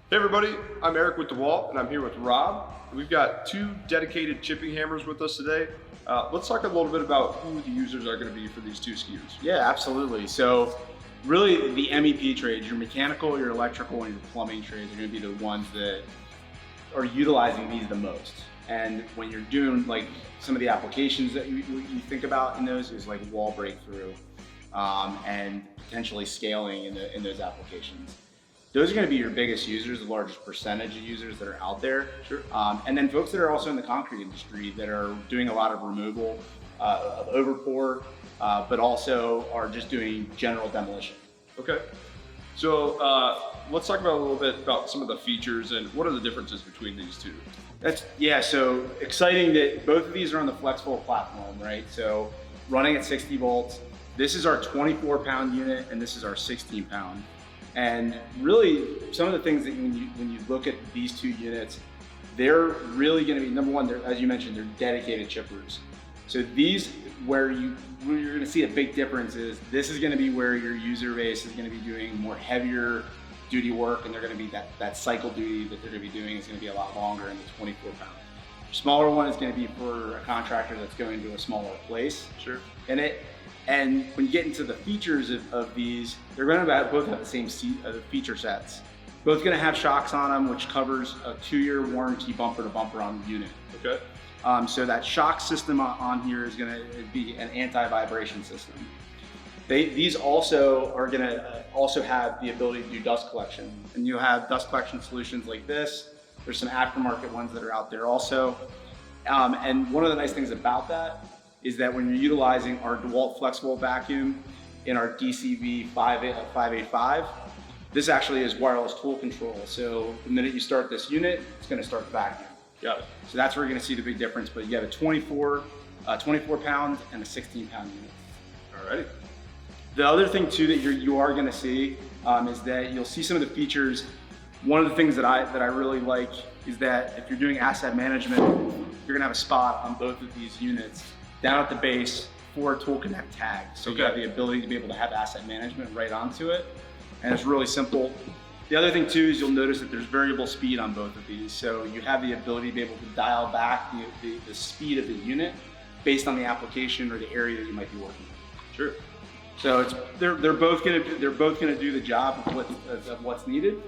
Hey everybody, I'm Eric with DeWalt and I'm here with Rob. We've got two dedicated chipping hammers with us today. Let's talk a little bit about who the users are going to be for these two SKUs. Yeah, absolutely. So really the MEP trades, your mechanical, your electrical, and your plumbing trades are going to be the ones that are utilizing these the most. And when you're doing like some of the applications that you think about in those is like wall breakthrough and potentially scaling in those applications. Those are going to be your biggest users, the largest percentage of users that are out there. Sure. And then folks that are also in the concrete industry that are doing a lot of removal of overpour, but also are just doing general demolition. Okay. So let's talk about a little bit about some of the features and what are the differences between these two. So exciting that both of these are on the flexible platform, right? So running at 60 volts, this is our 24-pound unit and this is our 16-pound. And really, some of the things that when you look at these two units, they're really going to be, number one, as you mentioned, they're dedicated chippers. So these, where you're going to see a big difference is, this is going to be where your user base is going to be doing more heavier duty work, and they're going to be that cycle duty that they're going to be doing is going to be a lot longer in the 24 pound. Smaller one is going to be for a contractor that's going to a smaller place. Sure. And when you get into the features of these, they're going to both have the same feature sets. Both going to have shocks on them, which covers a 2-year warranty bumper to bumper on the unit. Okay. So that shock system on here is going to be an anti-vibration system. These also are going to also have the ability to do dust collection. And you'll have dust collection solutions like this. There's some aftermarket ones that are out there also. And one of the nice things about that is that when you're utilizing our DeWalt flexible vacuum in our DCV 585, this actually is wireless tool control. So the minute you start this unit, it's going to start the vacuum. Got it. So that's where you're going to see the big difference. But you have a 24 pound and a 16-pound unit. Alrighty. The other thing too that you are going to see is that you'll see some of the features. One of the things that I really like is that if you're doing asset management, you're going to have a spot on both of these units down at the base for a Tool Connect tag. So you have the ability to be able to have asset management right onto it. And it's really simple. The other thing too is you'll notice that there's variable speed on both of these. So you have the ability to be able to dial back the speed of the unit based on the application or the area that you might be working with. Sure. So they're both gonna do the job of what's needed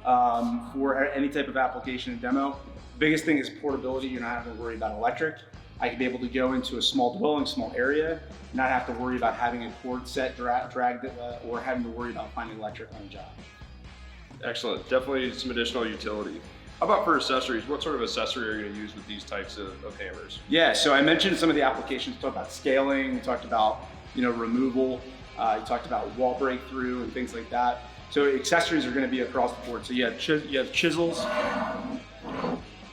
for any type of application and demo. The biggest thing is portability. You're not having to worry about electric. I can be able to go into a small dwelling, small area, not have to worry about having a cord set dragged or having to worry about finding electric on a job. Excellent. Definitely some additional utility. How about for accessories? What sort of accessory are you going to use with these types of hammers? Yeah, so I mentioned some of the applications. We talked about scaling. We talked about removal. You talked about wall breakthrough and things like that. So accessories are going to be across the board. So you have chisels.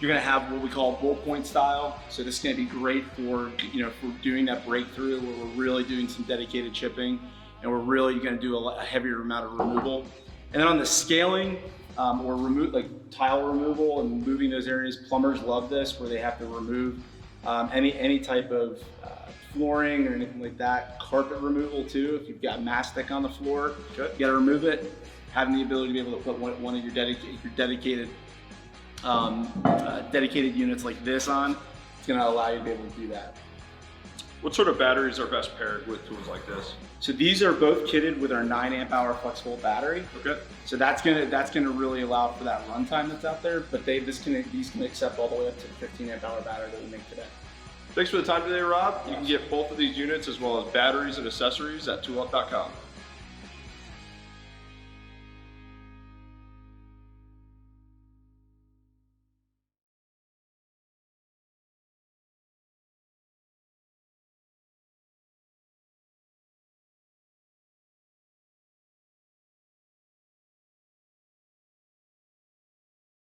You're going to have what we call bull point style. So this is going to be great for for doing that breakthrough where we're really doing some dedicated chipping, and we're really going to do a heavier amount of removal. And then on the scaling or like tile removal and moving those areas, plumbers love this where they have to remove any type of flooring or anything like that. Carpet removal too. If you've got mastic on the floor, you got to remove it. Having the ability to be able to put one of your dedicated units like this on, it's going to allow you to be able to do that. What sort of batteries are best paired with tools like this? So these are both kitted with our 9 amp hour flexible battery. Okay. So that's gonna really allow for that runtime that's out there. But these can accept all the way up to the 15 amp hour battery that we make today. Thanks for the time today, Rob. You can get both of these units as well as batteries and accessories at DeWalt.com.